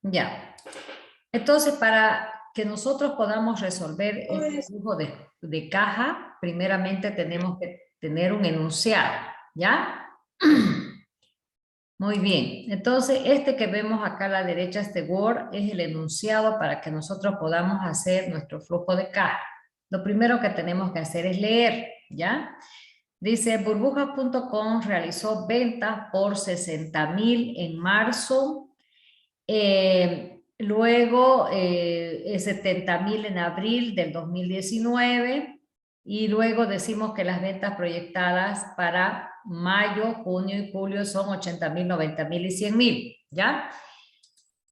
Ya. Entonces, para que nosotros podamos resolver este flujo de caja, primeramente tenemos que tener un enunciado, ¿ya? Muy bien. Entonces, este que vemos acá a la derecha, este Word, es el enunciado para que nosotros podamos hacer nuestro flujo de caja. Lo primero que tenemos que hacer es leer, ¿ya? Dice, burbuja.com realizó ventas por 60,000 en marzo, luego 70,000 en abril del 2019 y luego decimos que las ventas proyectadas para mayo, junio y julio son 80,000, 90,000 y 100,000, ¿ya?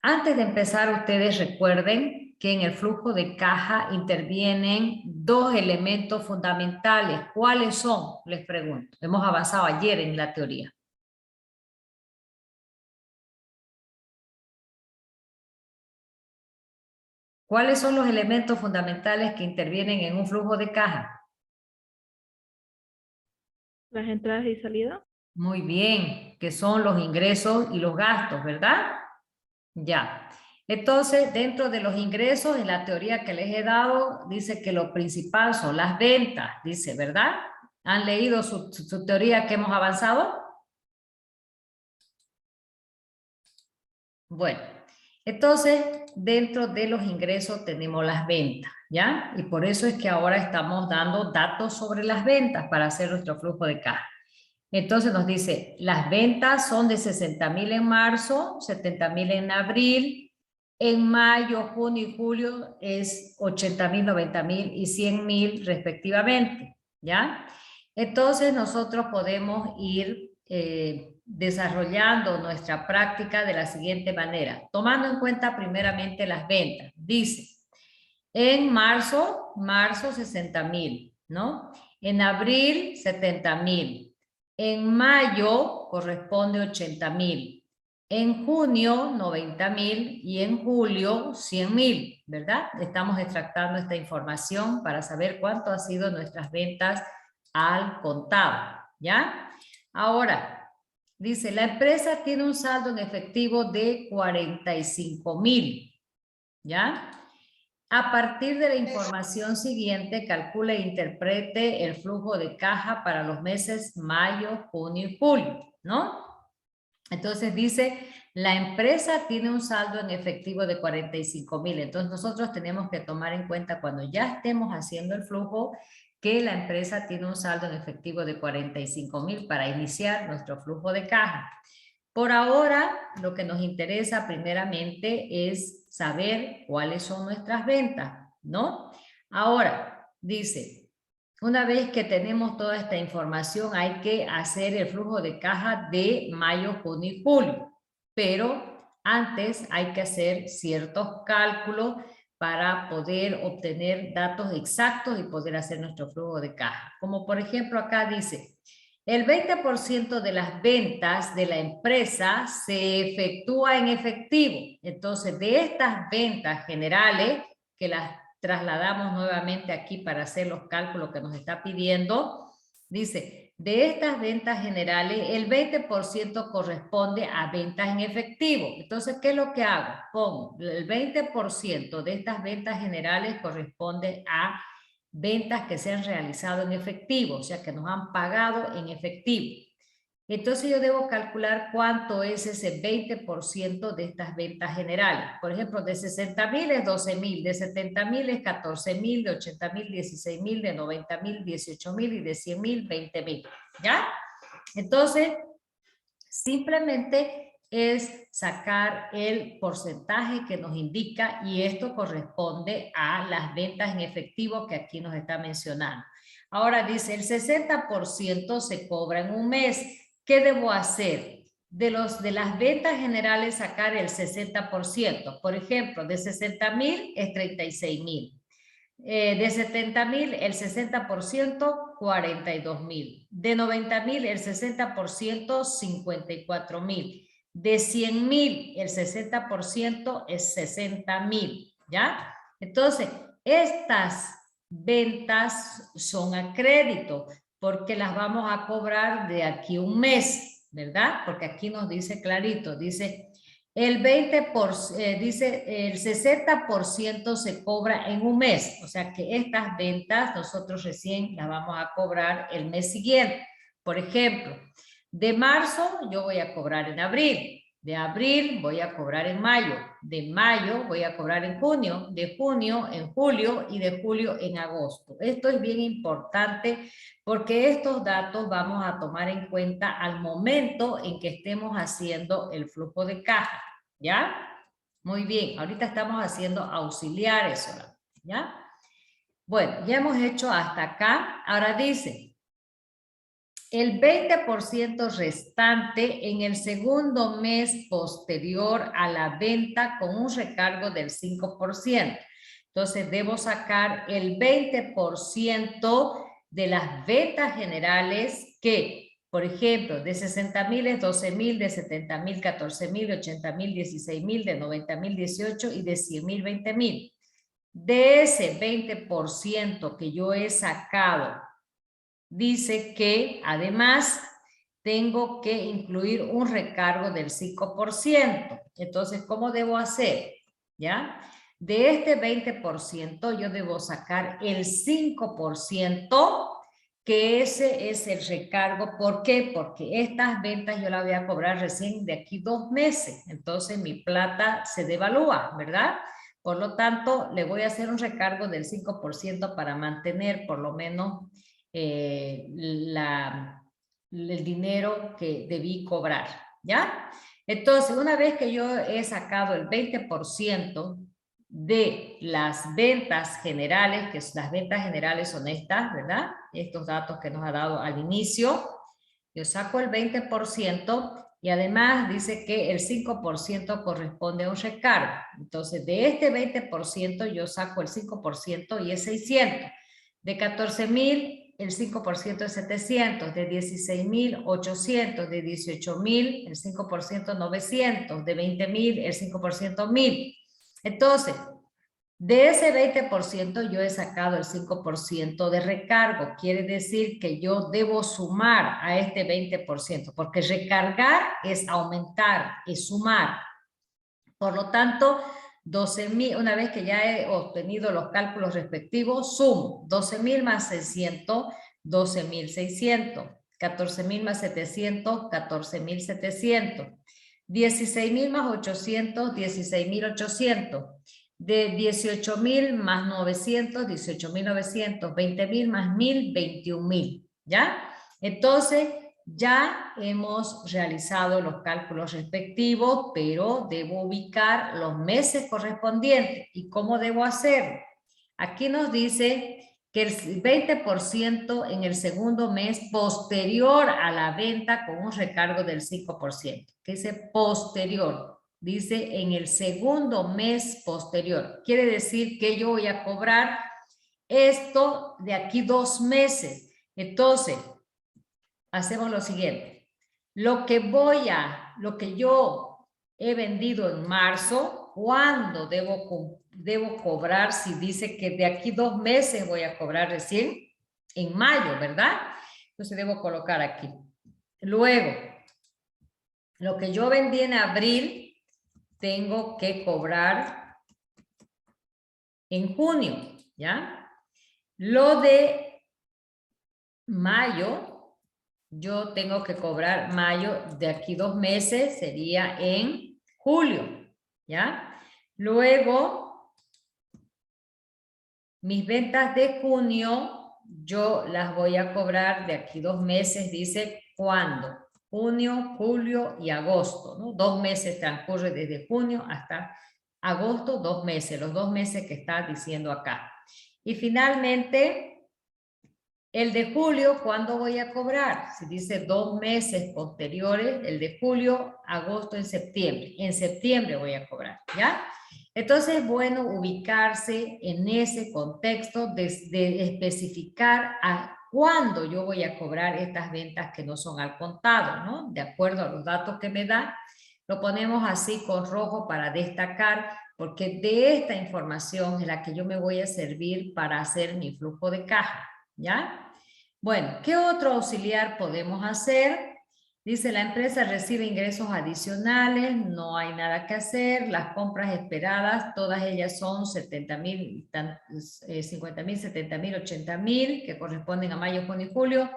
Antes de empezar, ustedes recuerden que en el flujo de caja intervienen dos elementos fundamentales. ¿Cuáles son? Les pregunto. Hemos avanzado ayer en la teoría. ¿Cuáles son los elementos fundamentales que intervienen en un flujo de caja? Las entradas y salidas. Muy bien, que son los ingresos y los gastos, ¿verdad? Ya. Entonces, dentro de los ingresos, en la teoría que les he dado, dice que lo principal son las ventas, dice, ¿verdad? ¿Han leído su teoría que hemos avanzado? Bueno, entonces, dentro de los ingresos tenemos las ventas, ¿ya? Y por eso es que ahora estamos dando datos sobre las ventas para hacer nuestro flujo de caja. Entonces nos dice, las ventas son de 60,000 en marzo, 70,000 en abril, en mayo, junio y julio es 80,000, 90,000 y 100,000 respectivamente, ¿ya? Entonces nosotros podemos ir desarrollando nuestra práctica de la siguiente manera, tomando en cuenta primeramente las ventas. Dice, en marzo 60,000, ¿no? En abril 70,000. En mayo corresponde 80,000. En junio 90,000 y en julio 100,000, ¿verdad? Estamos extractando esta información para saber cuánto han sido nuestras ventas al contado, ¿ya? Ahora, dice, la empresa tiene un saldo en efectivo de 45,000, ¿ya? A partir de la información siguiente, calcule e interprete el flujo de caja para los meses mayo, junio y julio, ¿no? Entonces dice, la empresa tiene un saldo en efectivo de 45,000. Entonces nosotros tenemos que tomar en cuenta cuando ya estemos haciendo el flujo, que la empresa tiene un saldo en efectivo de 45,000 para iniciar nuestro flujo de caja. Por ahora, lo que nos interesa primeramente es saber cuáles son nuestras ventas, ¿no? Ahora, dice, una vez que tenemos toda esta información, hay que hacer el flujo de caja de mayo, junio y julio, pero antes hay que hacer ciertos cálculos para poder obtener datos exactos y poder hacer nuestro flujo de caja. Como por ejemplo acá dice, el 20% de las ventas de la empresa se efectúa en efectivo. Entonces, de estas ventas generales, que las trasladamos nuevamente aquí para hacer los cálculos que nos está pidiendo, dice, de estas ventas generales, el 20% corresponde a ventas en efectivo. Entonces, ¿qué es lo que hago? Pongo, el 20% de estas ventas generales corresponde a ventas que se han realizado en efectivo, o sea, que nos han pagado en efectivo. Entonces yo debo calcular cuánto es ese 20% de estas ventas generales. Por ejemplo, de 60,000 es 12,000, de 70,000 es 14,000, de 80,000 16,000, de 90,000 18,000 y de 100,000 20,000. ¿Ya? Entonces, simplemente es sacar el porcentaje que nos indica y esto corresponde a las ventas en efectivo que aquí nos está mencionando. Ahora dice, el 60% se cobra en un mes. ¿Qué debo hacer? De las ventas generales sacar el 60%. Por ejemplo, de 60,000 es 36,000. De 70,000 el 60%, 42,000. De 90,000 el 60%, 54,000. De 100,000 el 60% es 60,000, ¿ya? Entonces, estas ventas son a crédito porque las vamos a cobrar de aquí un mes, ¿verdad? Porque aquí nos dice clarito, dice El 20%, dice, el 60% se cobra en un mes. O sea que estas ventas nosotros recién las vamos a cobrar el mes siguiente. Por ejemplo, de marzo yo voy a cobrar en abril. De abril voy a cobrar en mayo. De mayo voy a cobrar en junio. De junio en julio y de julio en agosto. Esto es bien importante porque estos datos vamos a tomar en cuenta al momento en que estemos haciendo el flujo de caja, ¿ya? Muy bien, ahorita estamos haciendo auxiliares solamente, ¿ya? Bueno, ya hemos hecho hasta acá. Ahora dice, el 20% restante en el segundo mes posterior a la venta con un recargo del 5%. Entonces, debo sacar el 20% de las ventas generales que, por ejemplo, de 60,000 es 12,000, de 70,000, 14,000, de 80,000, 16,000, de 90,000, 18 y de 100,000, 20,000. De ese 20% que yo he sacado, dice que además tengo que incluir un recargo del 5%. Entonces, ¿cómo debo hacer? ¿Ya? De este 20% yo debo sacar el 5%, que ese es el recargo. ¿Por qué? Porque estas ventas yo las voy a cobrar recién de aquí 2 meses. Entonces mi plata se devalúa, ¿verdad? Por lo tanto, le voy a hacer un recargo del 5% para mantener por lo menos el dinero que debí cobrar, ¿ya? Entonces, una vez que yo he sacado el 20% de las ventas generales, que las ventas generales son estas, ¿verdad? Estos datos que nos ha dado al inicio, yo saco el 20% y además dice que el 5% corresponde a un recargo. Entonces, de este 20% yo saco el 5% y es 600. De 14,000, el 5% es 700, de 16,000, 800, de 18,000, el 5% 900, de 20,000, el 5% 1,000. Entonces, de ese 20% yo he sacado el 5% de recargo. Quiere decir que yo debo sumar a este 20%, porque recargar es aumentar, es sumar. Por lo tanto, 12,000, una vez que ya he obtenido los cálculos respectivos, sumo 12,000 más 600, 12,600, 14,000 más 700, 14,700, 16,000 más 800, 16,800, de 18,000 más 900, 18,900, 20,000 más 1,000, 21,000, ¿ya? Entonces, ya hemos realizado los cálculos respectivos, pero debo ubicar los meses correspondientes. ¿Y cómo debo hacerlo? Aquí nos dice que el 20% en el segundo mes posterior a la venta con un recargo del 5%. ¿Qué dice posterior? Dice en el segundo mes posterior. Quiere decir que yo voy a cobrar esto de aquí 2 meses. Entonces, hacemos lo siguiente. Lo que yo he vendido en marzo, ¿cuándo debo cobrar? Si dice que de aquí 2 meses voy a cobrar recién, en mayo, ¿verdad? Entonces debo colocar aquí. Luego, lo que yo vendí en abril, tengo que cobrar en junio, ¿ya? Lo de mayo, yo tengo que cobrar mayo, de aquí 2 meses sería en julio, ¿ya? Luego, mis ventas de junio, yo las voy a cobrar de aquí 2 meses, dice, ¿cuándo? Junio, julio y agosto, ¿no? 2 meses transcurre desde junio hasta agosto, 2 meses, los 2 meses que está diciendo acá. Y finalmente, el de julio, ¿cuándo voy a cobrar? Si dice 2 meses posteriores, el de julio, agosto, en septiembre. En septiembre voy a cobrar, ¿ya? Entonces es bueno ubicarse en ese contexto de especificar a cuándo yo voy a cobrar estas ventas que no son al contado, ¿no? De acuerdo a los datos que me da, lo ponemos así con rojo para destacar, porque de esta información es la que yo me voy a servir para hacer mi flujo de caja, ¿ya? Bueno, ¿qué otro auxiliar podemos hacer? Dice, la empresa recibe ingresos adicionales, no hay nada que hacer, las compras esperadas, todas ellas son 70,000, 50,000, 70,000, 80,000, que corresponden a mayo, junio y julio.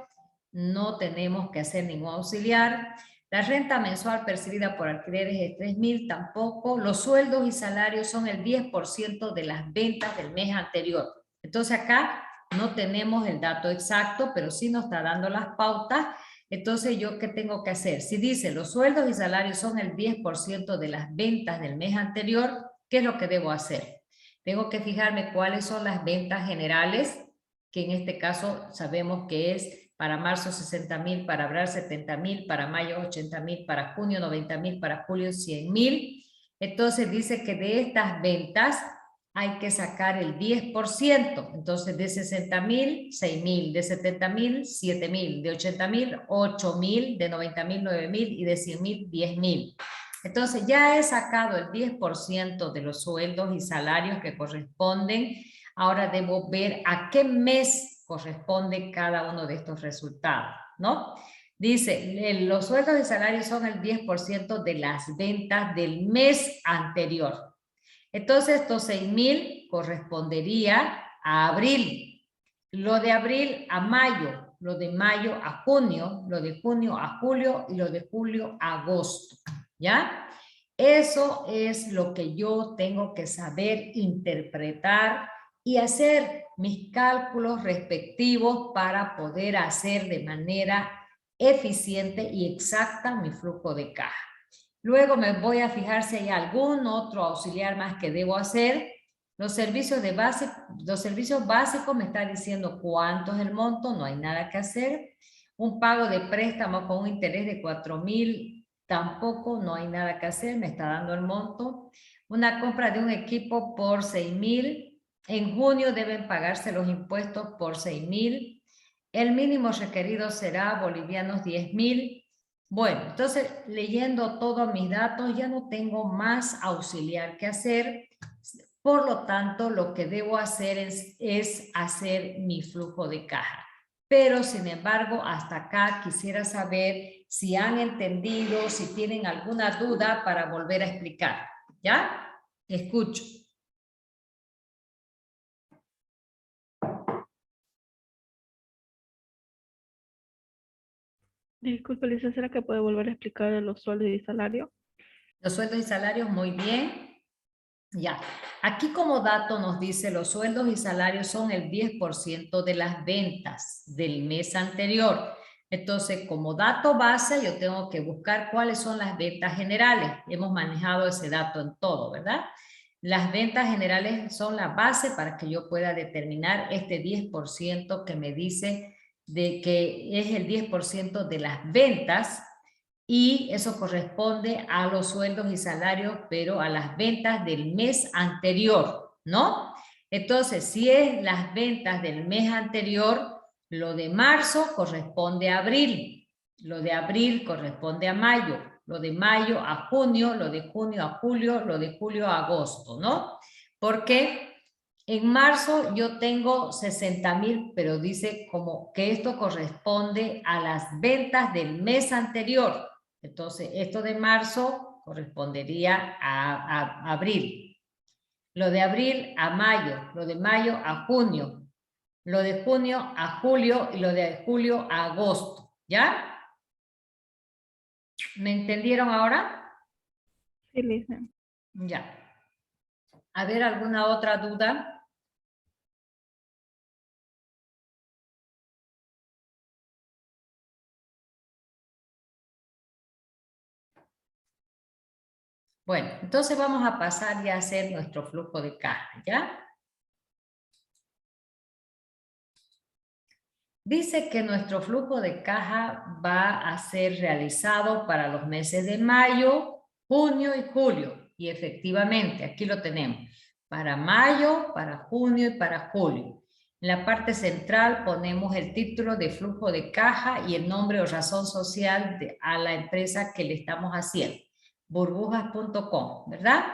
No tenemos que hacer ningún auxiliar. La renta mensual percibida por alquileres es 3,000, tampoco. Los sueldos y salarios son el 10% de las ventas del mes anterior. Entonces acá no tenemos el dato exacto, pero sí nos está dando las pautas. Entonces, ¿yo qué tengo que hacer? Si dice los sueldos y salarios son el 10% de las ventas del mes anterior, ¿qué es lo que debo hacer? Tengo que fijarme cuáles son las ventas generales, que en este caso sabemos que es para marzo 60,000, para abril 70,000, para mayo 80,000, para junio 90,000, para julio 100,000. Entonces dice que de estas ventas hay que sacar el 10%, entonces de 60,000, 6,000, de 70,000, 7,000, de 80,000, 8,000, de 90,000, 9,000 y de 100,000, 10,000. Entonces ya he sacado el 10% de los sueldos y salarios que corresponden. Ahora debo ver a qué mes corresponde cada uno de estos resultados, ¿no? Dice, los sueldos y salarios son el 10% de las ventas del mes anterior. Entonces, estos 6,000 correspondería a abril, lo de abril a mayo, lo de mayo a junio, lo de junio a julio y lo de julio a agosto, ¿ya? Eso es lo que yo tengo que saber interpretar y hacer mis cálculos respectivos para poder hacer de manera eficiente y exacta mi flujo de caja. Luego me voy a fijar si hay algún otro auxiliar más que debo hacer. Los servicios básicos me está diciendo cuánto es el monto, no hay nada que hacer. Un pago de préstamo con un interés de 4,000, tampoco, no hay nada que hacer, me está dando el monto. Una compra de un equipo por 6,000. En junio deben pagarse los impuestos por 6,000. El mínimo requerido será bolivianos 10,000. Bueno, entonces leyendo todos mis datos ya no tengo más auxiliar que hacer, por lo tanto lo que debo hacer es hacer mi flujo de caja. Pero sin embargo hasta acá quisiera saber si han entendido, si tienen alguna duda para volver a explicar. ¿Ya? Escucho. Disculpe, licenciada, que puede volver a explicar los sueldos y salarios. Los sueldos y salarios, muy bien. Ya, aquí como dato nos dice los sueldos y salarios son el 10% de las ventas del mes anterior. Entonces, como dato base, yo tengo que buscar cuáles son las ventas generales. Hemos manejado ese dato en todo, ¿verdad? Las ventas generales son la base para que yo pueda determinar este 10% que me dice de que es el 10% de las ventas, y eso corresponde a los sueldos y salarios, pero a las ventas del mes anterior, ¿no? Entonces, si es las ventas del mes anterior, lo de marzo corresponde a abril, lo de abril corresponde a mayo, lo de mayo a junio, lo de junio a julio, lo de julio a agosto, ¿no? Porque en marzo yo tengo 60,000, pero dice como que esto corresponde a las ventas del mes anterior. Entonces, esto de marzo correspondería a abril. Lo de abril a mayo, lo de mayo a junio, lo de junio a julio y lo de julio a agosto. ¿Ya? ¿Me entendieron ahora? Sí, licenciada. Ya. A ver, ¿alguna otra duda? Bueno, entonces vamos a pasar ya a hacer nuestro flujo de caja, ¿ya? Dice que nuestro flujo de caja va a ser realizado para los meses de mayo, junio y julio. Y efectivamente, aquí lo tenemos. Para mayo, para junio y para julio. En la parte central ponemos el título de flujo de caja y el nombre o razón social a la empresa que le estamos haciendo. Burbujas.com, ¿verdad?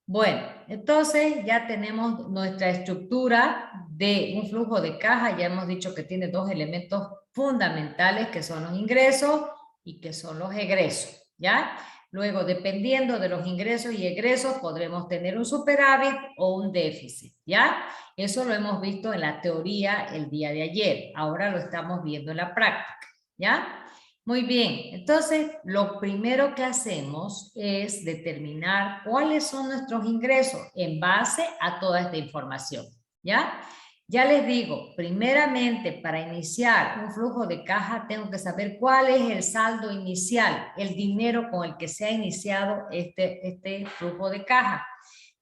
Bueno, entonces ya tenemos nuestra estructura de un flujo de caja. Ya hemos dicho que tiene dos elementos fundamentales que son los ingresos y que son los egresos, ¿ya? Luego, dependiendo de los ingresos y egresos, podremos tener un superávit o un déficit, ¿ya? Eso lo hemos visto en la teoría el día de ayer. Ahora lo estamos viendo en la práctica, ¿ya? Muy bien. Entonces, lo primero que hacemos es determinar cuáles son nuestros ingresos en base a toda esta información, ¿ya? Ya les digo, primeramente para iniciar un flujo de caja tengo que saber cuál es el saldo inicial, el dinero con el que se ha iniciado este flujo de caja.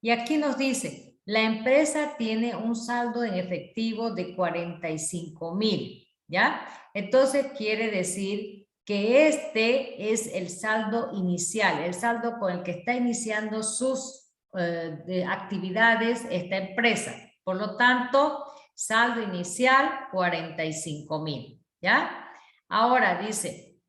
Y aquí nos dice, la empresa tiene un saldo en efectivo de 45,000, ¿ya? Entonces quiere decir que este es el saldo inicial, el saldo con el que está iniciando sus actividades esta empresa. Por lo tanto, saldo inicial 45,000, ¿ya? Ahora dice,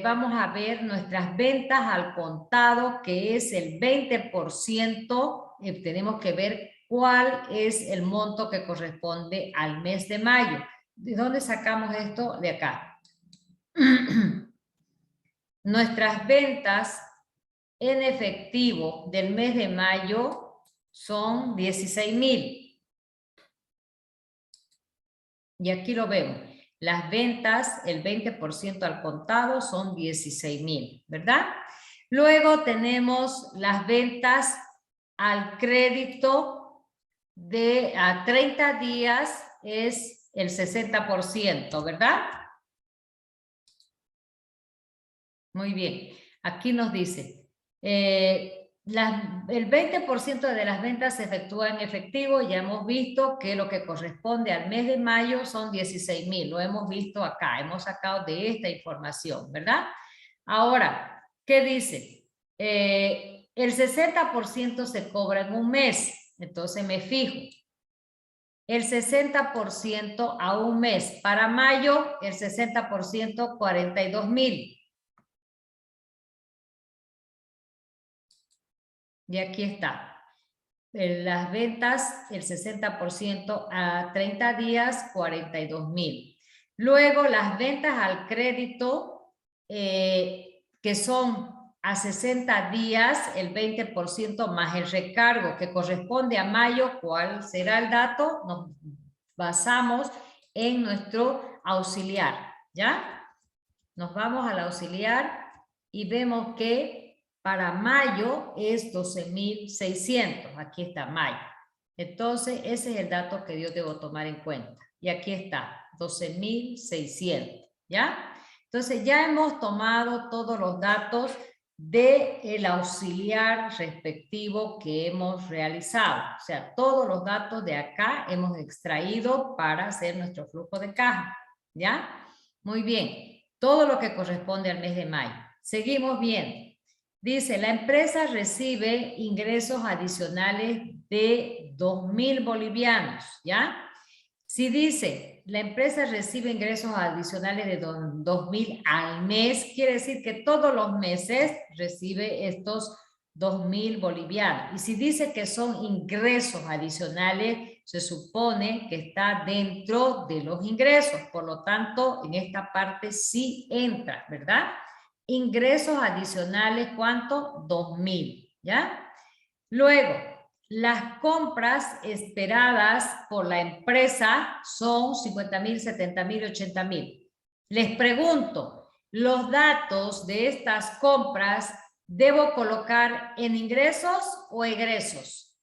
vamos a ver nuestras ventas al contado, que es el 20%, tenemos que ver cuál es el monto que corresponde al mes de mayo. ¿De dónde sacamos esto? De acá. Nuestras ventas en efectivo del mes de mayo son 16,000. Y aquí lo vemos. Las ventas, el 20% al contado son 16,000, ¿verdad? Luego tenemos las ventas al crédito de a 30 días es el 60%, ¿verdad? Muy bien. Aquí nos dice, el 20% de las ventas se efectúa en efectivo. Ya hemos visto que lo que corresponde al mes de mayo son 16,000. Lo hemos visto acá, hemos sacado de esta información, ¿verdad? Ahora, ¿qué dice? El 60% se cobra en un mes. Entonces me fijo. El 60% a un mes. Para mayo, el 60%, 42,000. Y aquí está. Las ventas, el 60% a 30 días, 42,000. Luego las ventas al crédito, que son a 60 días, el 20% más el recargo que corresponde a mayo. ¿Cuál será el dato? Nos basamos en nuestro auxiliar, ¿ya? Nos vamos al auxiliar y vemos que para mayo es 12,600. Aquí está mayo. Entonces, ese es el dato que yo debo tomar en cuenta. Y aquí está, 12,600. ¿Ya? Entonces, ya hemos tomado todos los datos del auxiliar respectivo que hemos realizado. O sea, todos los datos de acá hemos extraído para hacer nuestro flujo de caja. ¿Ya? Muy bien. Todo lo que corresponde al mes de mayo. Seguimos viendo. Dice, la empresa recibe ingresos adicionales de 2,000 bolivianos, ¿ya? Si dice, la empresa recibe ingresos adicionales de 2,000 al mes, quiere decir que todos los meses recibe estos 2,000 bolivianos. Y si dice que son ingresos adicionales, se supone que está dentro de los ingresos. Por lo tanto, en esta parte sí entra, ¿verdad? Ingresos adicionales, ¿cuánto? 2,000, ¿ya? Luego, las compras esperadas por la empresa son 50,000, 70,000, 80,000. Les pregunto, ¿los datos de estas compras debo colocar en ingresos o egresos?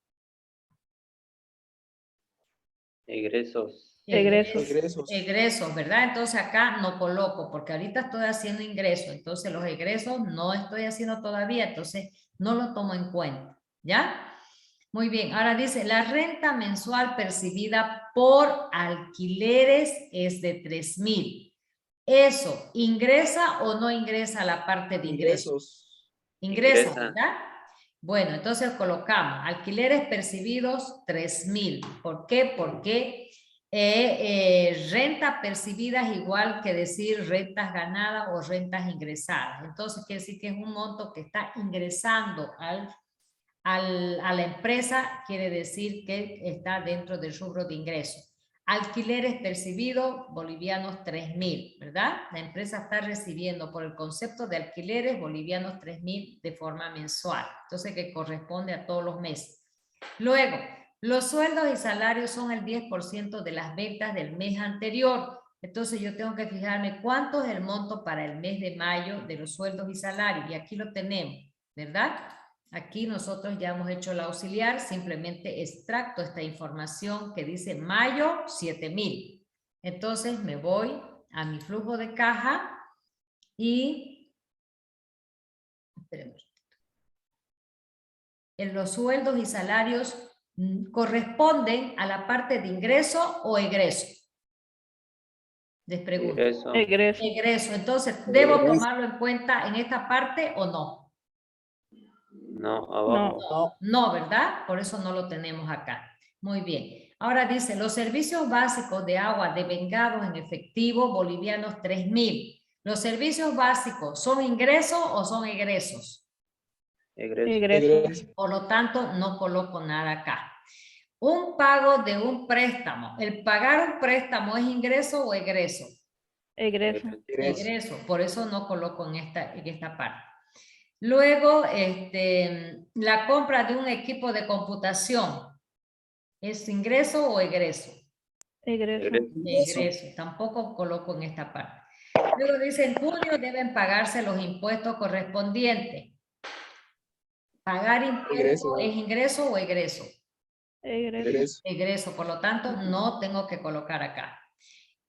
Egresos. Egresos. Egresos, ¿verdad? Entonces acá no coloco, porque ahorita estoy haciendo ingresos, entonces los egresos no estoy haciendo todavía, entonces no lo tomo en cuenta, ¿ya? Muy bien, ahora dice, la renta mensual percibida por alquileres es de 3,000. ¿Eso ingresa o no ingresa a la parte de ingresos? Ingresa, ¿verdad? Bueno, entonces colocamos alquileres percibidos 3,000. ¿Por qué? Porque renta percibida es igual que decir rentas ganadas o rentas ingresadas. Entonces quiere decir que es un monto que está ingresando a la empresa, quiere decir que está dentro del rubro de ingresos. alquileres percibidos bolivianos 3.000, ¿verdad? La empresa está recibiendo por el concepto de alquileres bolivianos 3.000 de forma mensual. Entonces, que corresponde a todos los meses. Luego, los sueldos y salarios son el 10% de las ventas del mes anterior. Entonces, yo tengo que fijarme cuánto es el monto para el mes de mayo de los sueldos y salarios. Y aquí lo tenemos, ¿verdad? Aquí nosotros ya hemos hecho el auxiliar, simplemente extracto esta información que dice mayo 7.000. Entonces me voy a mi flujo de caja y esperemos. En los sueldos y salarios corresponden a la parte de ingreso o egreso. Les pregunto. Egreso. Egreso. Egreso. Entonces, ¿debo tomarlo en cuenta en esta parte o no? No, abajo. No, ¿verdad? Por eso no lo tenemos acá. Muy bien. Ahora dice, los servicios básicos de agua devengados en efectivo bolivianos 3.000. ¿Los servicios básicos son ingresos o son egresos? Egreso. Egreso. Por lo tanto, no coloco nada acá. Un pago de un préstamo. ¿El pagar un préstamo es ingreso o egreso? Egreso. Egreso. Por eso no coloco en esta parte. Luego, la compra de un equipo de computación, ¿es ingreso o egreso? Egreso. Egreso, tampoco coloco en esta parte. Luego dice, en junio deben pagarse los impuestos correspondientes. ¿Pagar impuestos es ingreso o egreso? Egreso. Egreso, por lo tanto, no tengo que colocar acá.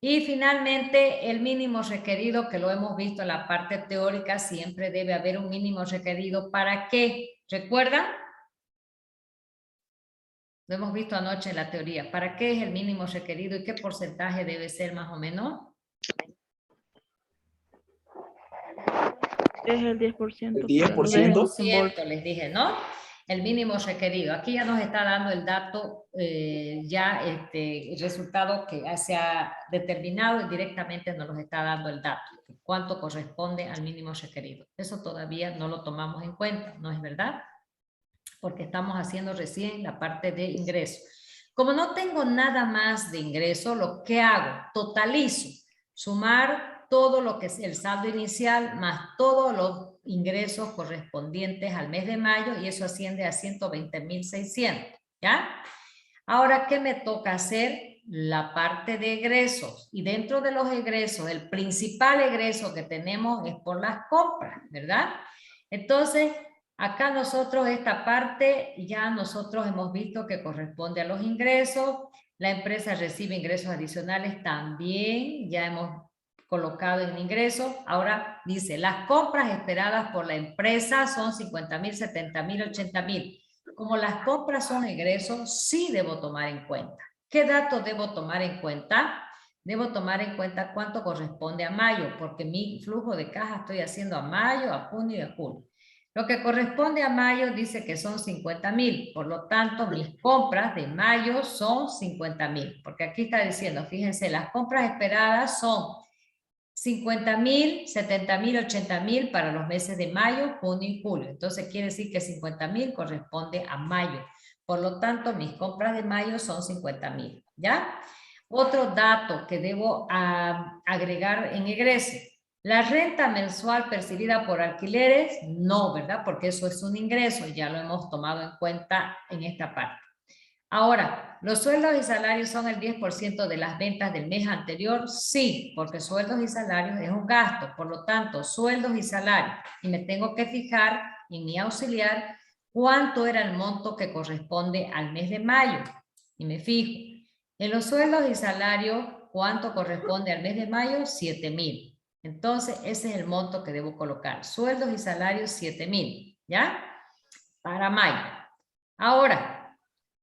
Y finalmente, el mínimo requerido, que lo hemos visto en la parte teórica, siempre debe haber un mínimo requerido. ¿Para qué? ¿Recuerdan? Lo hemos visto anoche en la teoría. ¿Para qué es el mínimo requerido y qué porcentaje debe ser más o menos? Es el 10%. ¿El 10%? 10%, les dije, ¿no? El mínimo requerido. Aquí ya nos está dando el dato, el resultado que ya se ha determinado y directamente nos está dando el dato. ¿Cuánto corresponde al mínimo requerido? Eso todavía no lo tomamos en cuenta, ¿no es verdad? Porque estamos haciendo recién la parte de ingreso. Como no tengo nada más de ingreso, lo que hago, totalizo, sumar todo lo que es el saldo inicial más todos los ingresos correspondientes al mes de mayo y eso asciende a 120.600, ¿ya? Ahora, ¿qué me toca hacer? La parte de egresos. Y dentro de los egresos, el principal egreso que tenemos es por las compras, ¿verdad? Entonces, acá nosotros esta parte ya nosotros hemos visto que corresponde a los ingresos. La empresa recibe ingresos adicionales también, ya hemos colocado en ingresos. Ahora dice, las compras esperadas por la empresa son 50.000, 70.000, 80.000. Como las compras son egresos, sí debo tomar en cuenta. ¿Qué datos debo tomar en cuenta? Debo tomar en cuenta cuánto corresponde a mayo, porque mi flujo de caja estoy haciendo a mayo, a junio y a julio. Lo que corresponde a mayo dice que son 50.000, por lo tanto mis compras de mayo son 50.000, porque aquí está diciendo, fíjense, las compras esperadas son 50.000, 70.000, 80.000 para los meses de mayo, junio y julio. Entonces quiere decir que 50.000 corresponde a mayo. Por lo tanto, mis compras de mayo son 50.000, ¿ya? Otro dato que debo agregar en egreso. La renta mensual percibida por alquileres, no, ¿verdad? Porque eso es un ingreso y ya lo hemos tomado en cuenta en esta parte. Ahora, ¿los sueldos y salarios son el 10% de las ventas del mes anterior? Sí, porque sueldos y salarios es un gasto. Por lo tanto, sueldos y salarios. Y me tengo que fijar en mi auxiliar cuánto era el monto que corresponde al mes de mayo. Y me fijo. En los sueldos y salarios, ¿cuánto corresponde al mes de mayo? 7.000. Entonces, ese es el monto que debo colocar. Sueldos y salarios, 7.000. ¿Ya? Para mayo. Ahora,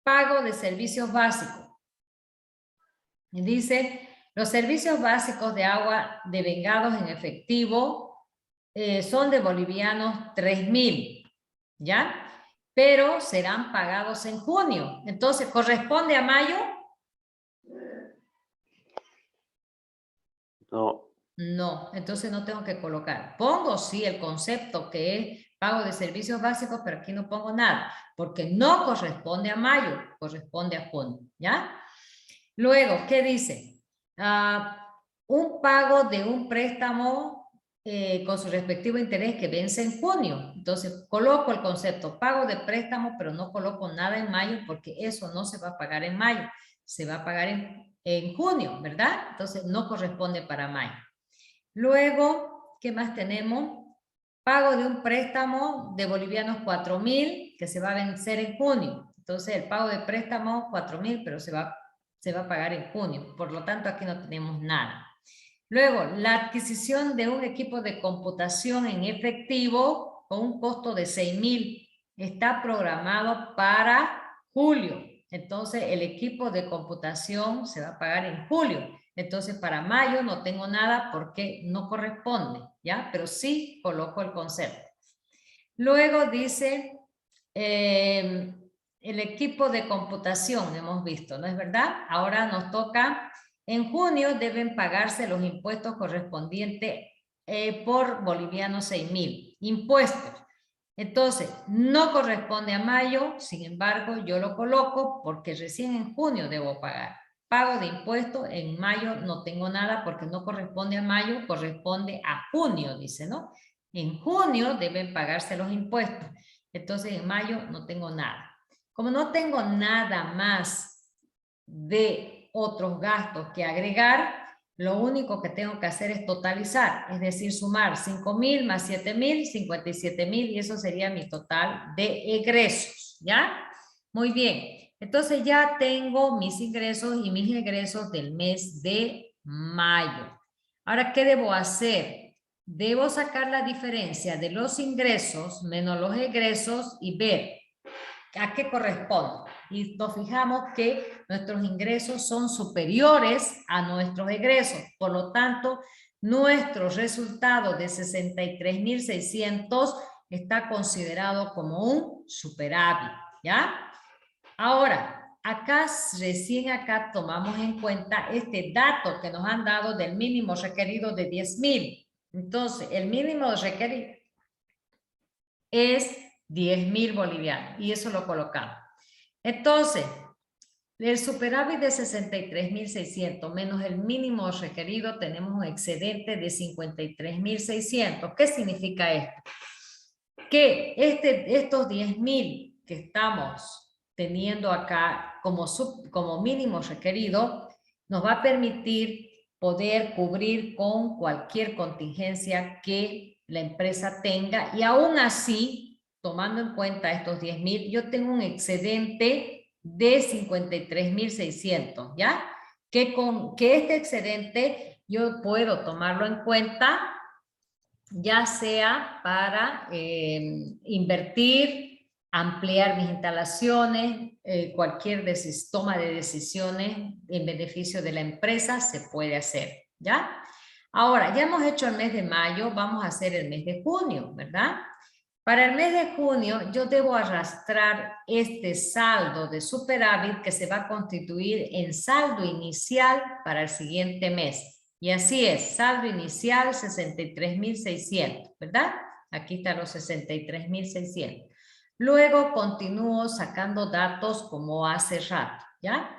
pago de servicios básicos. Dice, los servicios básicos de agua devengados en efectivo son de bolivianos 3.000, ¿ya? Pero serán pagados en junio. Entonces, ¿corresponde a mayo? No. No, entonces no tengo que colocar. Pongo sí el concepto que es pago de servicios básicos, pero aquí no pongo nada, porque no corresponde a mayo, corresponde a junio, ¿ya? Luego, ¿qué dice? Un pago de un préstamo con su respectivo interés que vence en junio. Entonces, coloco el concepto pago de préstamo, pero no coloco nada en mayo porque eso no se va a pagar en mayo. Se va a pagar en junio, ¿verdad? Entonces, no corresponde para mayo. Luego, ¿qué más tenemos? Pago de un préstamo de bolivianos 4.000 que se va a vencer en junio. Entonces, el pago de préstamo 4.000, pero se va a pagar en junio. Por lo tanto, aquí no tenemos nada. Luego, la adquisición de un equipo de computación en efectivo con un costo de 6.000 está programado para julio. Entonces, el equipo de computación se va a pagar en julio. Entonces, para mayo no tengo nada porque no corresponde, ¿ya? Pero sí coloco el concepto. Luego dice, el equipo de computación, hemos visto, ¿no es verdad? Ahora nos toca, en junio deben pagarse los impuestos correspondientes por bolivianos 6.000. Impuestos. Entonces, no corresponde a mayo, sin embargo, yo lo coloco porque recién en junio debo pagar. Pago de impuestos, en mayo no tengo nada porque no corresponde a mayo, corresponde a junio, dice, ¿no? En junio deben pagarse los impuestos. Entonces, en mayo no tengo nada. Como no tengo nada más de otros gastos que agregar, lo único que tengo que hacer es totalizar, es decir, sumar 5.000 más 7.000, 57.000, y eso sería mi total de egresos, ¿ya? Muy bien, entonces ya tengo mis ingresos y mis egresos del mes de mayo. Ahora, ¿qué debo hacer? Debo sacar la diferencia de los ingresos menos los egresos y ver a qué corresponde. Y nos fijamos que nuestros ingresos son superiores a nuestros egresos. Por lo tanto, nuestro resultado de 63.600 está considerado como un superávit, ¿ya? Ahora, recién acá tomamos en cuenta este dato que nos han dado del mínimo requerido de 10.000. Entonces, el mínimo requerido es 10.000 bolivianos y eso lo colocamos. Entonces, el superávit de 63.600 menos el mínimo requerido, tenemos un excedente de 53.600. ¿Qué significa esto? Que estos 10.000 que estamos teniendo acá como mínimo requerido, nos va a permitir poder cubrir con cualquier contingencia que la empresa tenga, y aún así, tomando en cuenta estos 10.000, yo tengo un excedente de 53.600, ¿ya? Que este excedente yo puedo tomarlo en cuenta, ya sea para invertir, ampliar mis instalaciones, cualquier toma de decisiones en beneficio de la empresa se puede hacer, ¿ya? Ahora, ya hemos hecho el mes de mayo, vamos a hacer el mes de junio, ¿verdad? Para el mes de junio yo debo arrastrar este saldo de superávit que se va a constituir en saldo inicial para el siguiente mes. Y así es, saldo inicial 63.600, ¿verdad? Aquí están los 63.600. Luego continúo sacando datos como hace rato, ¿ya?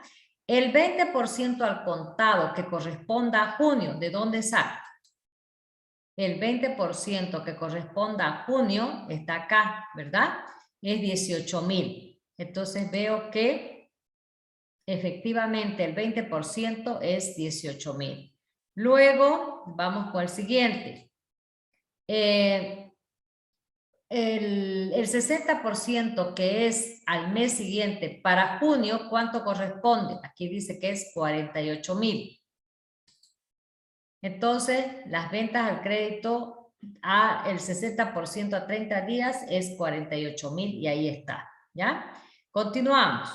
El 20% al contado que corresponda a junio, ¿de dónde saco? El 20% que corresponda a junio está acá, ¿verdad? Es 18.000. Entonces veo que efectivamente el 20% es 18.000. Luego vamos con el siguiente. El 60% que es al mes siguiente para junio, ¿cuánto corresponde? Aquí dice que es 48.000. Entonces, las ventas al crédito el 60% a 30 días es 48.000 y ahí está, ¿ya? Continuamos.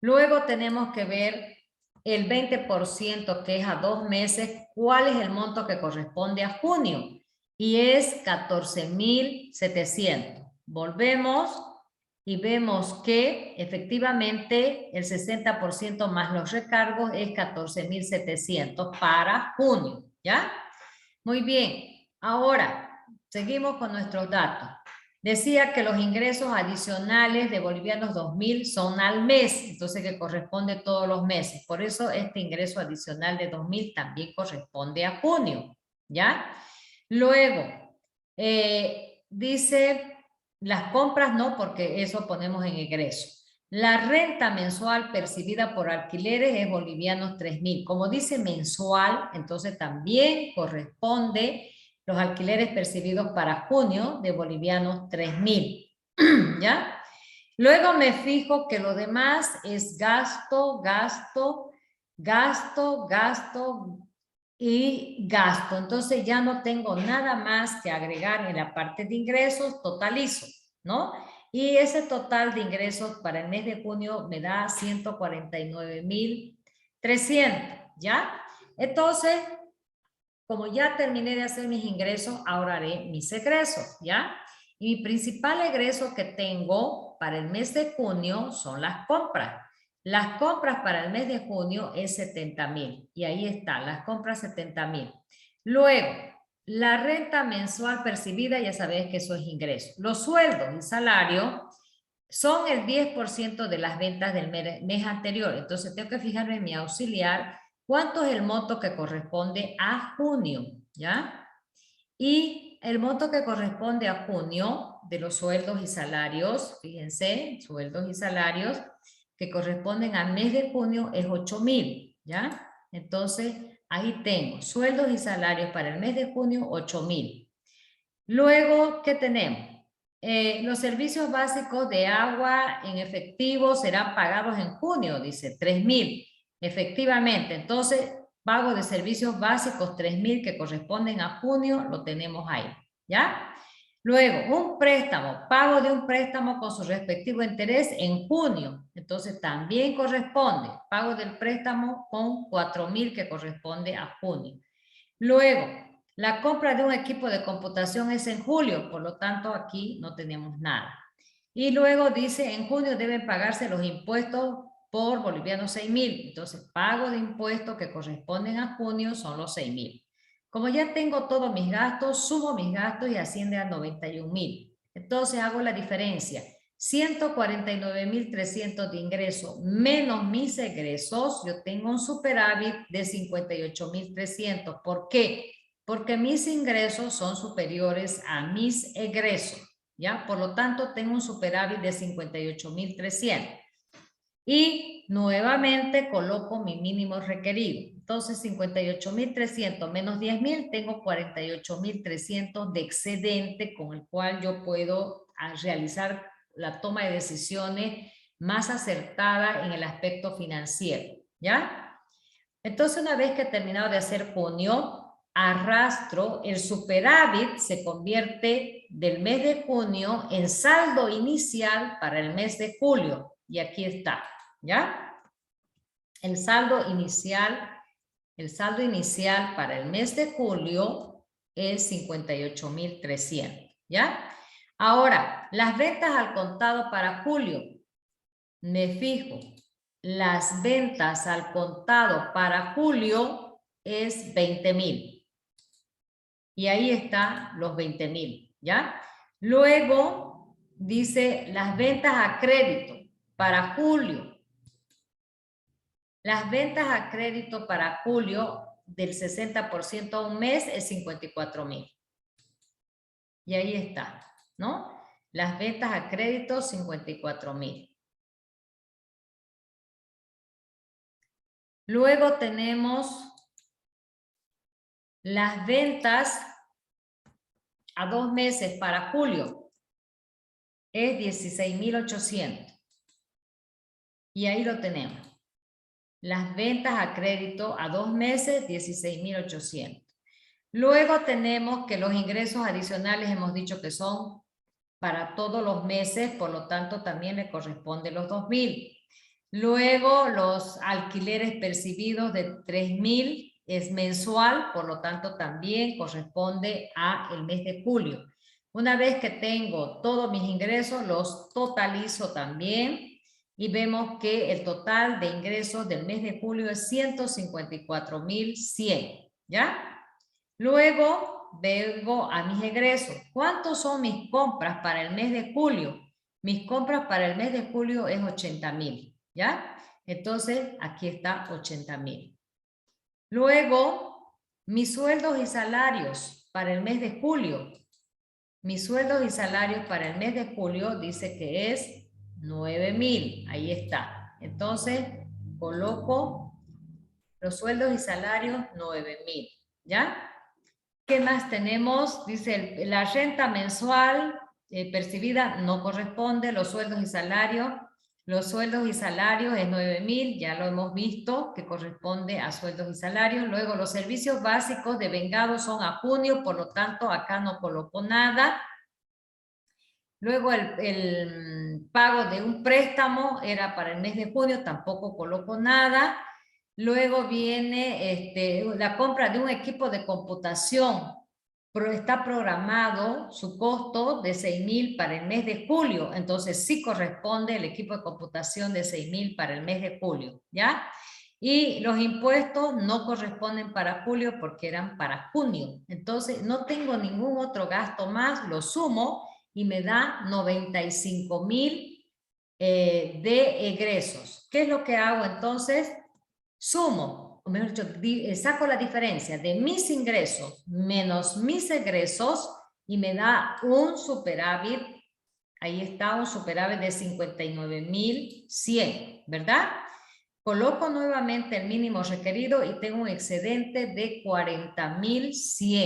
Luego tenemos que ver el 20% que es a 2 meses, ¿cuál es el monto que corresponde a junio? Y es 14.700. Volvemos y vemos que efectivamente el 60% más los recargos es 14.700 para junio, ¿ya? Muy bien, ahora seguimos con nuestros datos. Decía que los ingresos adicionales de bolivianos 2.000 son al mes, entonces que corresponde todos los meses. Por eso este ingreso adicional de 2.000 también corresponde a junio, ¿ya? Luego, dice las compras no, porque eso ponemos en egreso. La renta mensual percibida por alquileres es bolivianos 3.000. Como dice mensual, entonces también corresponde los alquileres percibidos para junio de bolivianos 3.000. ¿Ya? Luego me fijo que lo demás es gasto, gasto, gasto, gasto y gasto. Entonces ya no tengo nada más que agregar en la parte de ingresos, totalizo, ¿no? Y ese total de ingresos para el mes de junio me da 149.300, ¿ya? Entonces, como ya terminé de hacer mis ingresos, ahora haré mis egresos, ¿ya? Y mi principal egreso que tengo para el mes de junio son las compras. Las compras para el mes de junio es 70.000. Y ahí están, las compras 70.000. Luego, la renta mensual percibida, ya sabéis que eso es ingreso. Los sueldos y salarios son el 10% de las ventas del mes anterior. Entonces tengo que fijarme en mi auxiliar cuánto es el monto que corresponde a junio, ¿ya? Y el monto que corresponde a junio de los sueldos y salarios, fíjense, sueldos y salarios que corresponden al mes de junio es 8.000, ¿ya? Entonces, ahí tengo sueldos y salarios para el mes de junio, 8.000. Luego, ¿qué tenemos? Los servicios básicos de agua en efectivo serán pagados en junio, dice 3.000. Efectivamente, entonces, pago de servicios básicos 3.000 que corresponden a junio, lo tenemos ahí, ¿ya? Luego, un préstamo, pago de un préstamo con su respectivo interés en junio, entonces también corresponde, pago del préstamo con 4.000 que corresponde a junio. Luego, la compra de un equipo de computación es en julio, por lo tanto aquí no tenemos nada. Y luego dice, en junio deben pagarse los impuestos por bolivianos 6.000. Entonces, pago de impuestos que corresponden a junio son los 6.000. Como ya tengo todos mis gastos, sumo mis gastos y asciende a 91.000. Entonces hago la diferencia. 149.300 de ingreso menos mis egresos, yo tengo un superávit de 58.300. ¿Por qué? Porque mis ingresos son superiores a mis egresos, ¿ya? Por lo tanto, tengo un superávit de 58.300. Y nuevamente coloco mi mínimo requerido. Entonces, 58.300 menos 10.000, tengo 48.300 de excedente con el cual yo puedo realizar la toma de decisiones más acertada en el aspecto financiero, ¿ya? Entonces, una vez que he terminado de hacer junio, arrastro, el superávit se convierte del mes de junio en saldo inicial para el mes de julio. Y aquí está, ¿ya? El saldo inicial para el mes de julio es 58.300, ¿ya? Ahora, las ventas al contado para julio. Me fijo, las ventas al contado para julio es 20.000. Y ahí están los 20.000, ¿ya? Luego dice las ventas a crédito para julio. Las ventas a crédito para julio del 60% a un mes es 54.000. Y ahí está, ¿no? Las ventas a crédito, 54.000. Luego tenemos las ventas a 2 meses para julio. Es 16.800. Y ahí lo tenemos. Las ventas a crédito a 2 meses, 16.800. Luego tenemos que los ingresos adicionales hemos dicho que son para todos los meses, por lo tanto también le corresponden los 2.000. Luego los alquileres percibidos de 3.000 es mensual, por lo tanto también corresponde a el mes de julio. Una vez que tengo todos mis ingresos, los totalizo también y vemos que el total de ingresos del mes de julio es 154.100, ¿ya? Luego vengo a mis egresos. ¿Cuántos son mis compras para el mes de julio? Mis compras para el mes de julio es 80,000, ¿ya? Entonces, aquí está 80,000. Luego, mis sueldos y salarios para el mes de julio. Mis sueldos y salarios para el mes de julio dice que es 9,000. Ahí está. Entonces, coloco los sueldos y salarios 9,000. ¿Ya? ¿Qué más tenemos? Dice la renta mensual percibida no corresponde, los sueldos y salarios. Los sueldos y salarios es 9,000, ya lo hemos visto, que corresponde a sueldos y salarios. Luego los servicios básicos de vengado son a junio, por lo tanto acá no coloco nada. Luego el pago de un préstamo era para el mes de junio, tampoco coloco nada. Luego viene la compra de un equipo de computación, pero está programado su costo de 6,000 para el mes de julio, entonces sí corresponde el equipo de computación de 6,000 para el mes de julio, ¿ya? Y los impuestos no corresponden para julio porque eran para junio, entonces no tengo ningún otro gasto más, lo sumo y me da 95,000 de egresos. ¿Qué es lo que hago entonces? Sumo, o mejor dicho, saco la diferencia de mis ingresos menos mis egresos y me da un superávit. Ahí está un superávit de 59,100, ¿verdad? Coloco nuevamente el mínimo requerido y tengo un excedente de 40,100.